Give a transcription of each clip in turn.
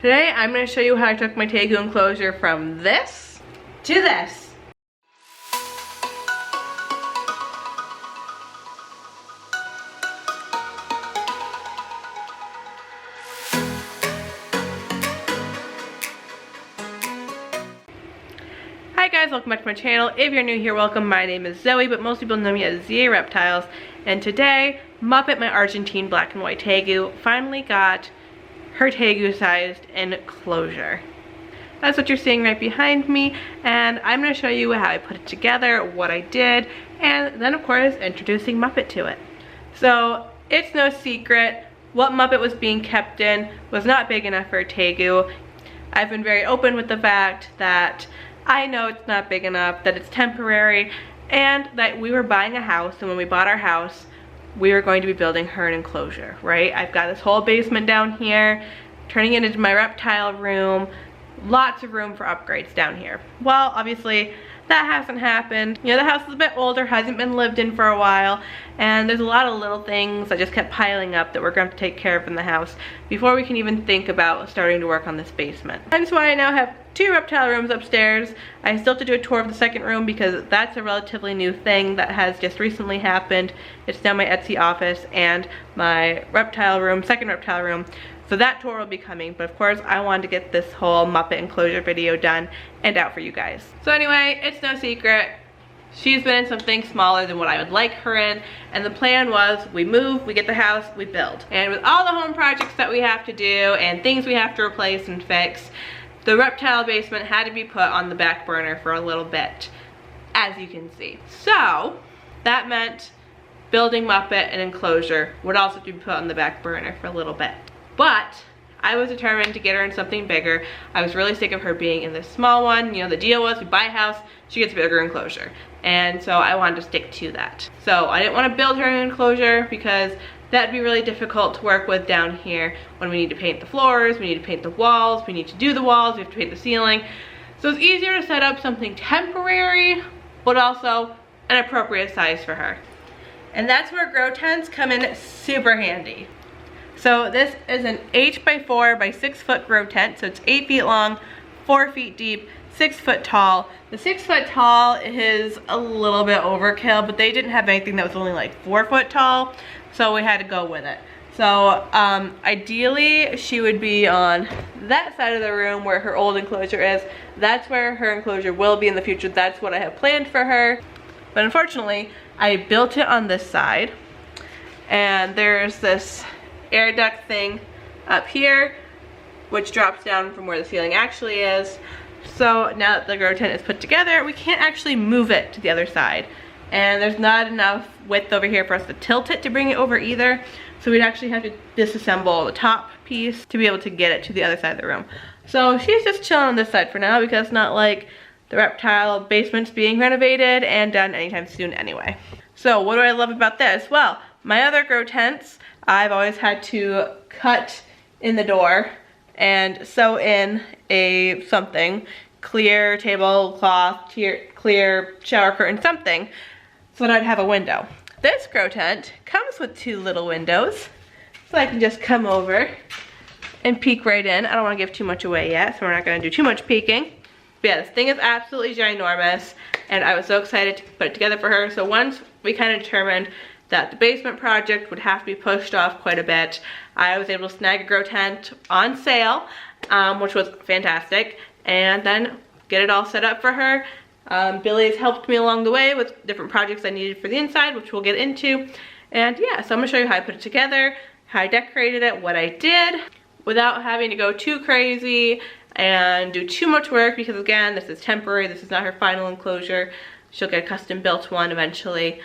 Today I'm going to show you how I took my Tegu enclosure from this to this. Hi guys, welcome back to my channel. If you're new here, welcome. My name is Zoe, but most people know me as 𝘎𝙪𝙨 Reptiles. And today, Muppet, my Argentine black and white Tegu, finally got her Tegu-sized enclosure. That's what you're seeing right behind me, and I'm going to show you how I put it together, what I did, and then of course introducing Muppet to it. So it's no secret, what Muppet was being kept in was not big enough for a Tegu. I've been very open with the fact that I know it's not big enough, that it's temporary, and that we were buying a house, and when we bought our house, we were going to be building her an enclosure, right? I've got this whole basement down here, turning it into my reptile room, lots of room for upgrades down here. Well, obviously, that hasn't happened. You know, the house is a bit older, hasn't been lived in for a while, and there's a lot of little things that just kept piling up that we're going to take care of in the house before we can even think about starting to work on this basement. That's why I now have 2 reptile rooms upstairs. I still have to do a tour of the second room because that's a relatively new thing that has just recently happened. It's now my Etsy office and my reptile room, second reptile room. So that tour will be coming, but of course I wanted to get this whole Muppet enclosure video done and out for you guys. So anyway, it's no secret, she's been in something smaller than what I would like her in, and the plan was we move, we get the house, we build. And with all the home projects that we have to do and things we have to replace and fix, the reptile basement had to be put on the back burner for a little bit, as you can see. So that meant building Muppet and enclosure would also have to be put on the back burner for a little bit. But I was determined to get her in something bigger. I was really sick of her being in this small one. You know, the deal was we buy a house, she gets a bigger enclosure. And so I wanted to stick to that. So I didn't want to build her an enclosure because that'd be really difficult to work with down here when we need to paint the floors, we need to paint the walls, we need to do the walls, we have to paint the ceiling. So it's easier to set up something temporary, but also an appropriate size for her. And that's where grow tents come in super handy. So this is an 8x4 by 6 foot grow tent. So it's 8 feet long, 4 feet deep, 6 foot tall. The 6 foot tall is a little bit overkill, but they didn't have anything that was only like 4 foot tall. So we had to go with it. So ideally she would be on that side of the room where her old enclosure is. That's where her enclosure will be in the future. That's what I have planned for her. But unfortunately, I built it on this side. And there's this air duct thing up here, which drops down from where the ceiling actually is. So now that the grow tent is put together, we can't actually move it to the other side. And there's not enough width over here for us to tilt it to bring it over either. So we'd actually have to disassemble the top piece to be able to get it to the other side of the room. So she's just chilling on this side for now because it's not like the reptile basement's being renovated and done anytime soon anyway. So what do I love about this? Well, my other grow tents, I've always had to cut in the door and sew in a something, clear tablecloth, clear shower curtain, something, so that I'd have a window. This grow tent comes with 2 little windows, so I can just come over and peek right in. I don't want to give too much away yet, so we're not going to do too much peeking. But yeah, this thing is absolutely ginormous, and I was so excited to put it together for her. So once we kind of determined that the basement project would have to be pushed off quite a bit, I was able to snag a grow tent on sale, which was fantastic, and then get it all set up for her. Billy's helped me along the way with different projects I needed for the inside, which we'll get into. And yeah, so I'm gonna show you how I put it together, how I decorated it, what I did, without having to go too crazy and do too much work, because again, this is temporary, this is not her final enclosure. She'll get a custom built one eventually.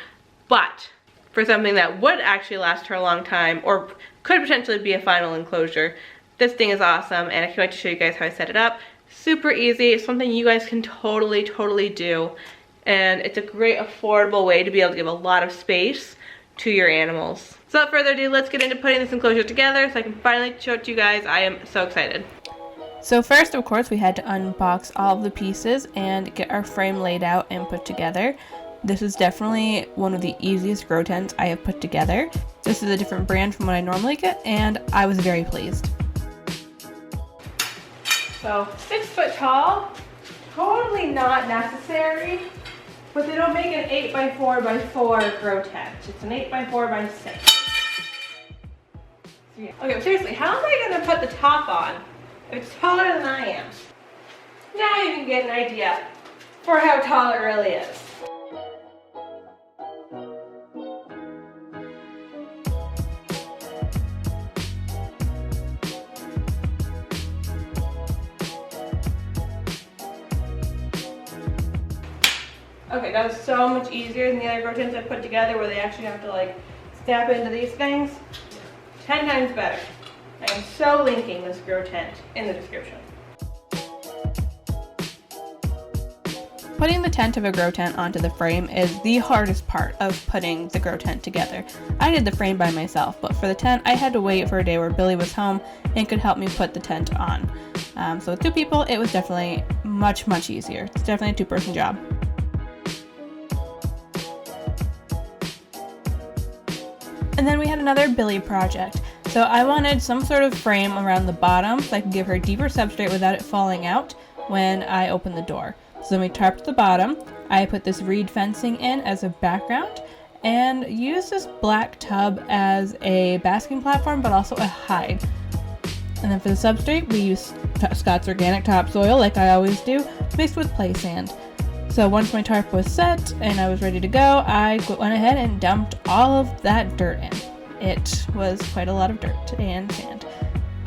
But for something that would actually last her a long time, or could potentially be a final enclosure, this thing is awesome, and I can't wait to show you guys how I set it up. Super easy, it's something you guys can totally do, and it's a great affordable way to be able to give a lot of space to your animals. So without further ado, let's get into putting this enclosure together so I can finally show it to you guys. I am so excited. So first, of course, we had to unbox all of the pieces and get our frame laid out and put together. This is definitely one of the easiest grow tents I have put together. This is a different brand from what I normally get, and I was very pleased. So 6 foot tall, totally not necessary, but they don't make an 8x4x4 grow tent. It's an 8x4x6. Okay, seriously, how am I gonna put the top on if it's taller than I am? Now you can get an idea for how tall it really is. Okay, that was so much easier than the other grow tents I put together where they actually have to like step into these things. 10 times better. I am so linking this grow tent in the description. Putting the tent of a grow tent onto the frame is the hardest part of putting the grow tent together. I did the frame by myself, but for the tent I had to wait for a day where Billy was home and could help me put the tent on. So with 2 people it was definitely much easier. It's definitely a 2-person job. And then we had another Billy project. So I wanted some sort of frame around the bottom so I could give her deeper substrate without it falling out when I opened the door. So then we tarped the bottom. I put this reed fencing in as a background and used this black tub as a basking platform, but also a hide. And then for the substrate, we used Scott's organic topsoil, like I always do, mixed with play sand. So once my tarp was set and I was ready to go, I went ahead and dumped all of that dirt in. It was quite a lot of dirt and sand.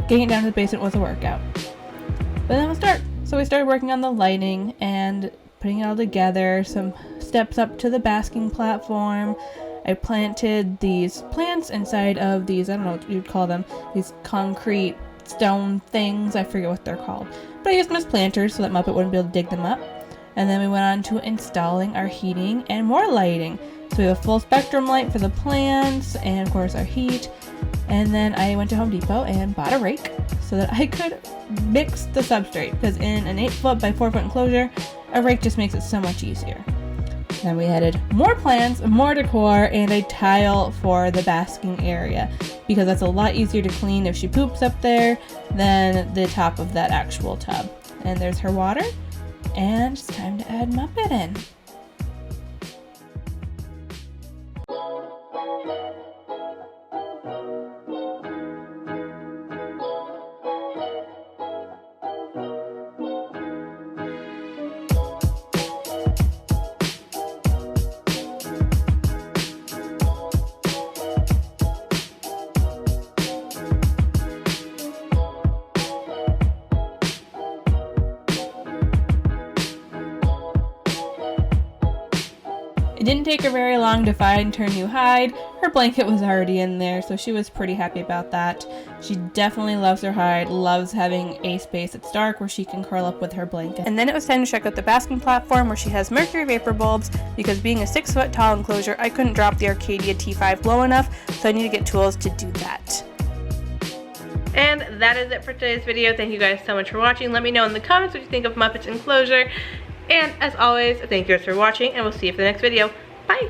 Getting it down to the basement was a workout. But then we'll start. So we started working on the lighting and putting it all together, some steps up to the basking platform. I planted these plants inside of these, I don't know what you'd call them, these concrete stone things, I forget what they're called. But I used them as planters so that Muppet wouldn't be able to dig them up. And then we went on to installing our heating and more lighting. So we have a full spectrum light for the plants and of course our heat. And then I went to Home Depot and bought a rake so that I could mix the substrate, because in an 8-foot-by-4-foot enclosure, a rake just makes it so much easier. Then we added more plants, more decor, and a tile for the basking area, because that's a lot easier to clean if she poops up there than the top of that actual tub. And there's her water. And it's time to add Muppet in. It didn't take her very long to find her new hide. Her blanket was already in there, so she was pretty happy about that. She definitely loves her hide, loves having a space that's dark where she can curl up with her blanket. And then it was time to check out the basking platform where she has mercury vapor bulbs, because being a 6-foot tall enclosure, I couldn't drop the Arcadia T5 low enough, so I need to get tools to do that. And that is it for today's video. Thank you guys so much for watching. Let me know in the comments what you think of Muppets Enclosure. And as always, thank you guys for watching, and we'll see you for the next video. Bye!